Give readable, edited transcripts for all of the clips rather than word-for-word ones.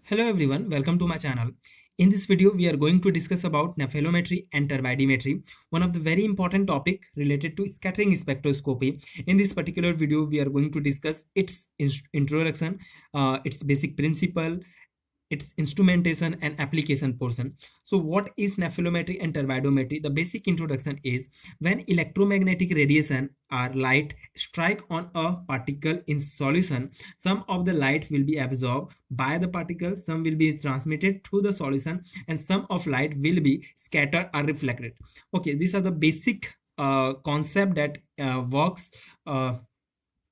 Hello everyone, welcome to my channel. In this video, we are going to discuss about nephelometry and turbidimetry, one of the very important topic related to scattering spectroscopy. In this particular video, we are going to discuss its introduction, its basic principle, its instrumentation and application portion. So what is nephelometry and turbidometry? The basic introduction is when electromagnetic radiation or light strike on a particle in solution, some of the light will be absorbed by the particle, some will be transmitted through the solution, and some of light will be scattered or reflected. Okay, these are the basic concept that works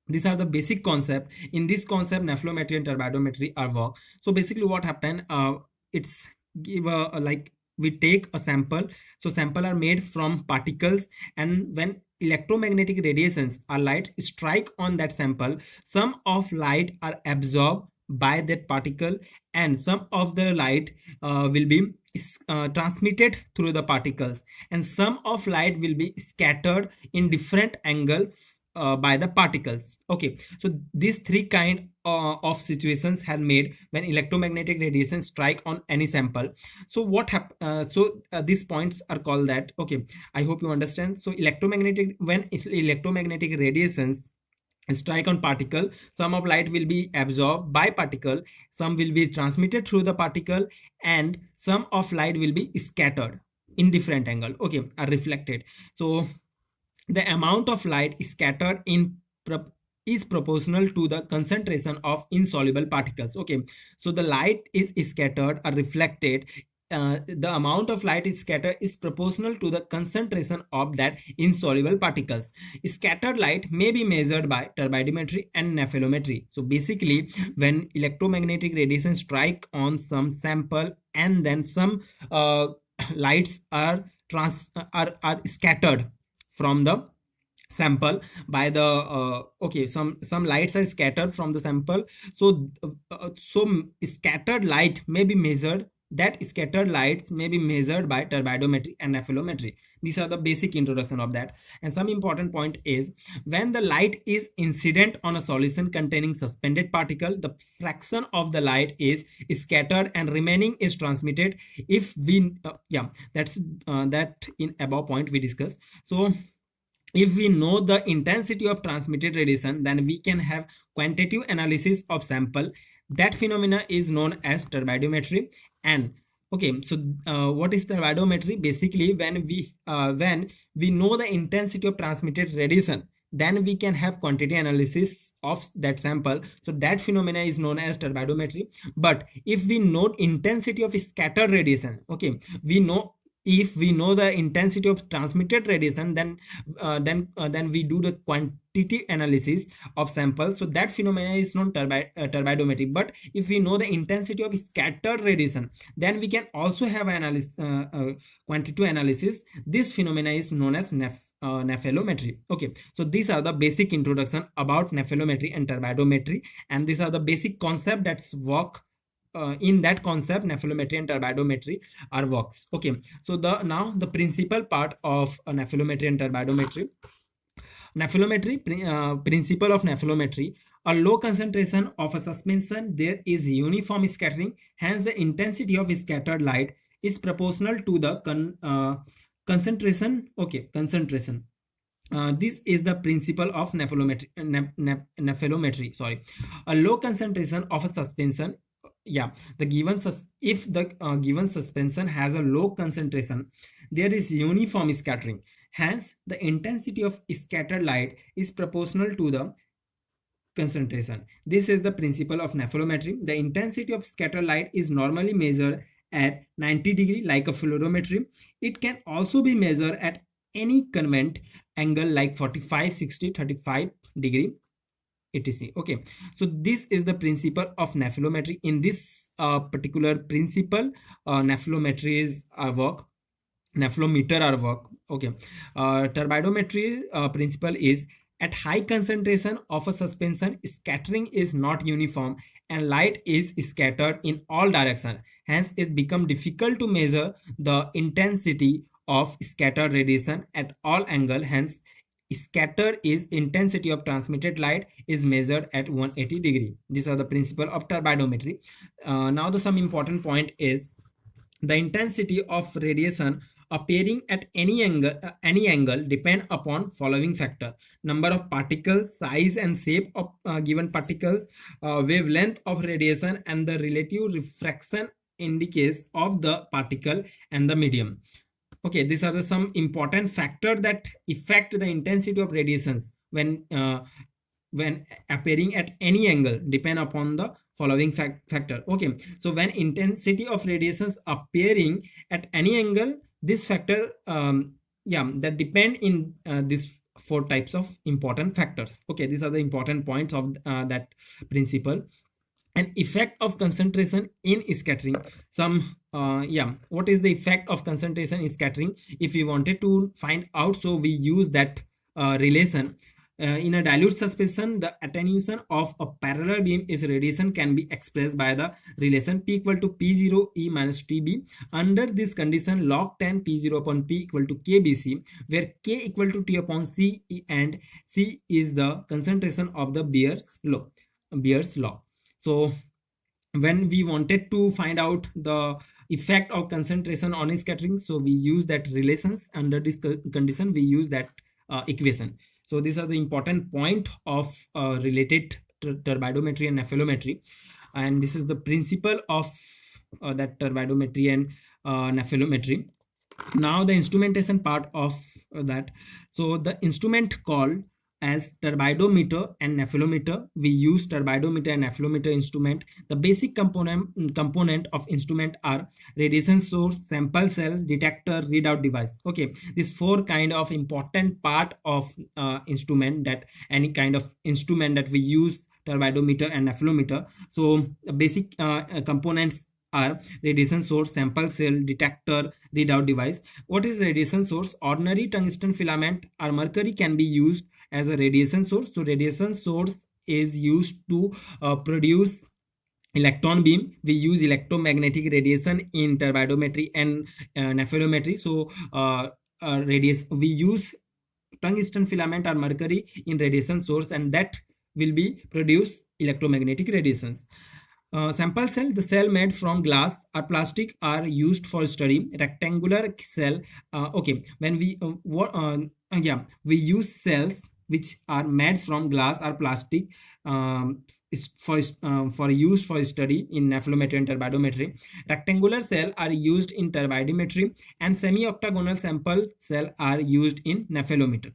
these are the basic concept. In this concept, nephelometry and turbidometry are work. So basically what happened, it's give a like we take a sample. So sample are made from particles, and when electromagnetic radiations or light strike on that sample, some of light are absorbed by that particle, and some of the light will be transmitted through the particles, and some of light will be scattered in different angles by the particles. Okay, so these three kind of situations have made when electromagnetic radiation strike on any sample. So what these points are called that. Okay, I hope you understand. So electromagnetic radiations strike on particle, some of light will be absorbed by particle, some will be transmitted through the particle, and some of light will be scattered in different angle, okay, are reflected. So the amount of light scattered is proportional to the concentration of insoluble particles. Okay, so the light is scattered or reflected, the amount of light is scattered is proportional to the concentration of that insoluble particles. Scattered light may be measured by turbidimetry and nephelometry. So basically, when electromagnetic radiation strike on some sample, and then some lights are scattered from the sample by the okay, some lights are scattered from the sample. So scattered light may be measured, that scattered lights may be measured by turbidometry and nephelometry. These are the basic introduction of that. And some important point is, when the light is incident on a solution containing suspended particle, the fraction of the light is scattered and remaining is transmitted. If we yeah, that's that in above point we discussed. So if we know the intensity of transmitted radiation, then we can have quantitative analysis of sample. That phenomena is known as turbidometry. And okay, so what is turbidometry? Basically, when we know the intensity of transmitted radiation, then we can have quantity analysis of that sample. So that phenomena is known as turbidometry. But if we know intensity of scattered radiation, okay, we know, if we know the intensity of transmitted radiation, then we do the quantity analysis of samples. So that phenomena is known turbidometry. But if we know the intensity of scattered radiation, then we can also have analysis, quantitative analysis. This phenomena is known as nephelometry. Okay, so these are the basic introduction about nephelometry and turbidometry, and these are the basic concept that's work in that concept. Nephelometry and turbidometry are works. Okay, so now the principal part of nephelometry and turbidometry. Principle of nephelometry: a low concentration of a suspension, there is uniform scattering, hence the intensity of scattered light is proportional to the concentration. Okay, concentration. This is the principle of nephelometry. Sorry, a low concentration of a suspension. Yeah, the given if the given suspension has a low concentration, there is uniform scattering. Hence, the intensity of scattered light is proportional to the concentration. This is the principle of nephelometry. The intensity of scattered light is normally measured at 90 degree like a fluorometry. It can also be measured at any convent angle like 45, 60, 35 degree, etc. Okay, so this is the principle of nephelometry. In this particular principle, nephelometry is our work, nephelometer our work. Okay, turbidometry principle is, at high concentration of a suspension, scattering is not uniform and light is scattered in all directions. Hence, it becomes difficult to measure the intensity of scattered radiation at all angles. Hence, scatter is intensity of transmitted light is measured at 180 degree. These are the principle of turbidometry. Now the some important point is the intensity of radiation appearing at any angle depend upon following factor: number of particles, size and shape of given particles, wavelength of radiation, and the relative refraction index of the particle and the medium. Okay, these are the some important factor that affect the intensity of radiations when appearing at any angle depend upon the following factor. Okay, so when intensity of radiations appearing at any angle, this factor that depend in these four types of important factors. Okay, these are the important points of that principle. An effect of concentration in scattering. Some what is the effect of concentration in scattering? If we wanted to find out, so we use that relation. In a dilute suspension, the attenuation of a parallel beam is radiation can be expressed by the relation P equal to P0 E minus TB. Under this condition, log 10 P0 upon P equal to KBC, where K equal to T upon C and C is the concentration of the Beer's law. Beer's law. So when we wanted to find out the effect of concentration on scattering, so we use that relations. Under this condition, we use that equation. So these are the important point of related turbidometry and nephelometry, and this is the principle of that turbidometry and nephelometry. Now the instrumentation part of that. So the instrument called as turbidometer and nephelometer, we use turbidometer and nephelometer instrument. The basic component of instrument are radiation source, sample cell, detector, readout device. Okay, these four kind of important part of instrument, that any kind of instrument that we use, turbidometer and nephelometer. So the basic components are radiation source, sample cell, detector, readout device. What is radiation source? Ordinary tungsten filament or mercury can be used as a radiation source. So radiation source is used to produce electron beam. We use electromagnetic radiation in turbidometry and nephelometry. So we use tungsten filament or mercury in radiation source, and that will be produce electromagnetic radiations. Sample cell, the cell made from glass or plastic are used for study. Rectangular cell, when we use cells which are made from glass or plastic for use for study in nephelometry and turbidometry. Rectangular cell are used in turbidometry, and semi-octagonal sample cell are used in nephelometer.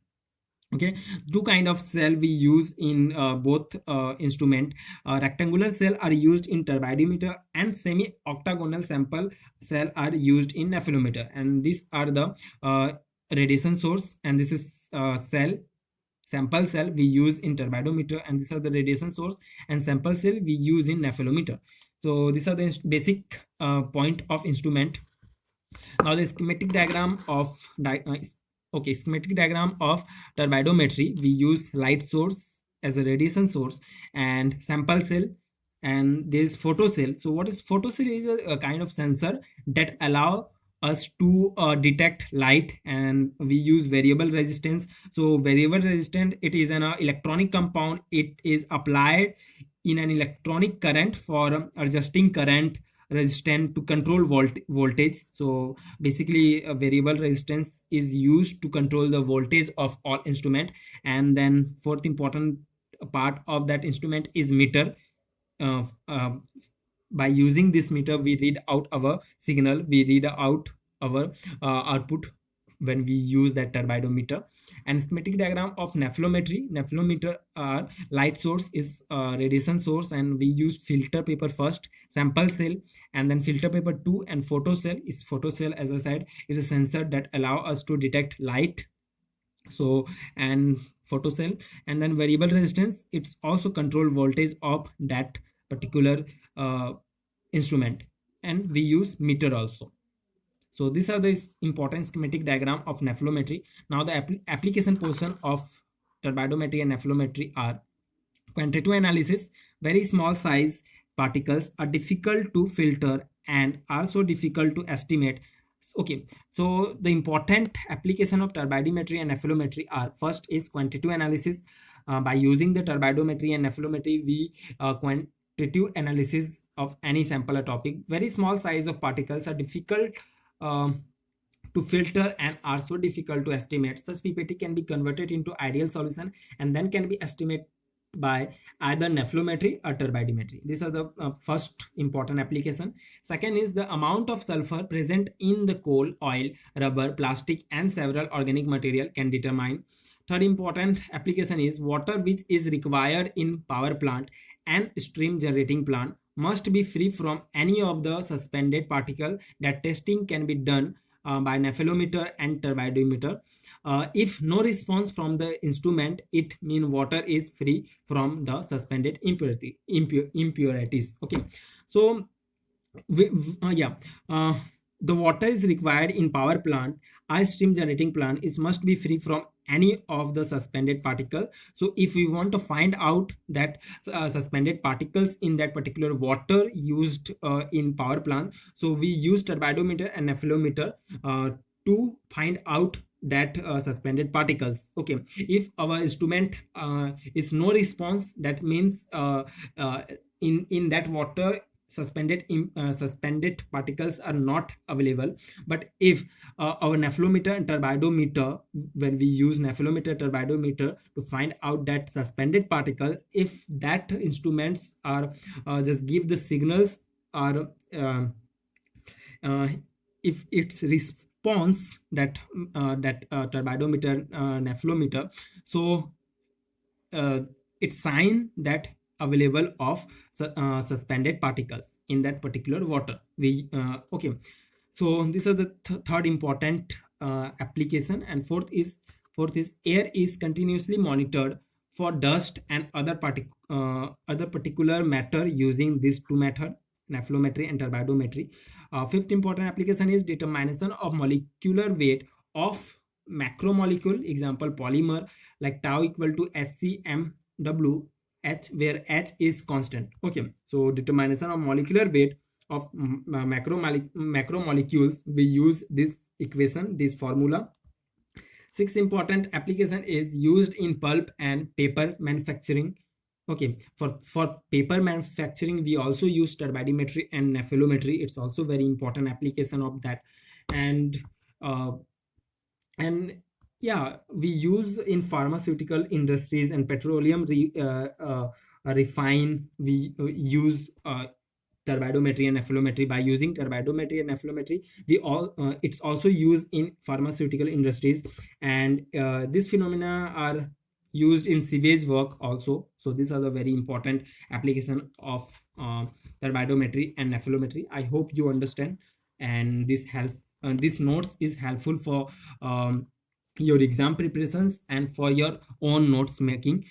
Okay, two kind of cell we use in both instrument. Rectangular cell are used in turbidometer, and semi-octagonal sample cell are used in nephelometer, and these are the radiation source, and this is sample cell we use in turbidometer, and these are the radiation source and sample cell we use in nephelometer. So these are the basic point of instrument. Now the schematic diagram of schematic diagram of turbidometry. We use light source as a radiation source and sample cell, and there is photocell. So what is photocell? Is a kind of sensor that allow us to detect light, and we use variable resistance. So variable resistance, it is an electronic compound. It is applied in an electronic current for adjusting current resistance to control voltage. So basically a variable resistance is used to control the voltage of all instrument. And then fourth important part of that instrument is meter. By using this meter, we read out our signal, we read out our output when we use that turbidometer. And schematic diagram of nephelometry. Nephelometer light source is radiation source, and we use filter paper first, sample cell, and then filter paper 2, and photocell. Is photocell, as I said, is a sensor that allow us to detect light. So, and photocell, and then variable resistance, it's also control voltage of that particular instrument, and we use meter also. So these are the important schematic diagram of nephelometry. Now the application portion of turbidometry and nephelometry are quantitative analysis. Very small size particles are difficult to filter and also difficult to estimate. Okay, so the important application of turbidimetry and nephelometry are: first is quantitative analysis. By using the turbidometry and nephelometry, we quantitative analysis of any sample or topic. Very small size of particles are difficult um, to filter and are so difficult to estimate. Such PPT can be converted into ideal solution and then can be estimated by either nephelometry or turbidimetry. These are the first important application. Second is the amount of sulfur present in the coal, oil, rubber, plastic, and several organic material can determine. Third important application is water, which is required in power plant and steam generating plant, must be free from any of the suspended particle. That testing can be done by nephelometer and turbidimeter. If no response from the instrument, it means water is free from the suspended impurities. Okay, so yeah, uh, the water is required in power plant or steam generating plant is must be free from any of the suspended particle. So if we want to find out that suspended particles in that particular water used in power plant, so we use turbidometer and nephelometer to find out that suspended particles. Okay, if our instrument is no response, that means in that water suspended particles are not available. But if our nephelometer and turbidometer, when we use nephelometer turbidometer to find out that suspended particle, if that instruments are just give the signals, or uh, if its response that turbidometer nephelometer, so it's sign that available of suspended particles in that particular water. We okay, so these are the third important application. And fourth is air is continuously monitored for dust and other particular matter using these two method, nephelometry and turbidometry. Fifth important application is determination of molecular weight of macromolecule, example polymer, like tau equal to HCMW H, where H is constant. Okay, so determination of molecular weight of macromolecules, we use this equation, this formula. Sixth important application is used in pulp and paper manufacturing. Okay, for paper manufacturing, we also use turbidimetry and nephelometry. It's also very important application of that. And and yeah, we use in pharmaceutical industries and petroleum refine, we use turbidometry and nephelometry. By using turbidometry and nephelometry, we all it's also used in pharmaceutical industries, and these phenomena are used in sewage work also. So these are the very important application of turbidometry and nephelometry. I hope you understand, and this notes is helpful for your exam preparations and for your own notes making.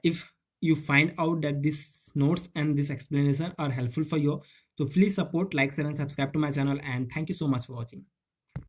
If you find out that these notes and this explanation are helpful for you, so please support, like, share, and subscribe to my channel. And thank you so much for watching.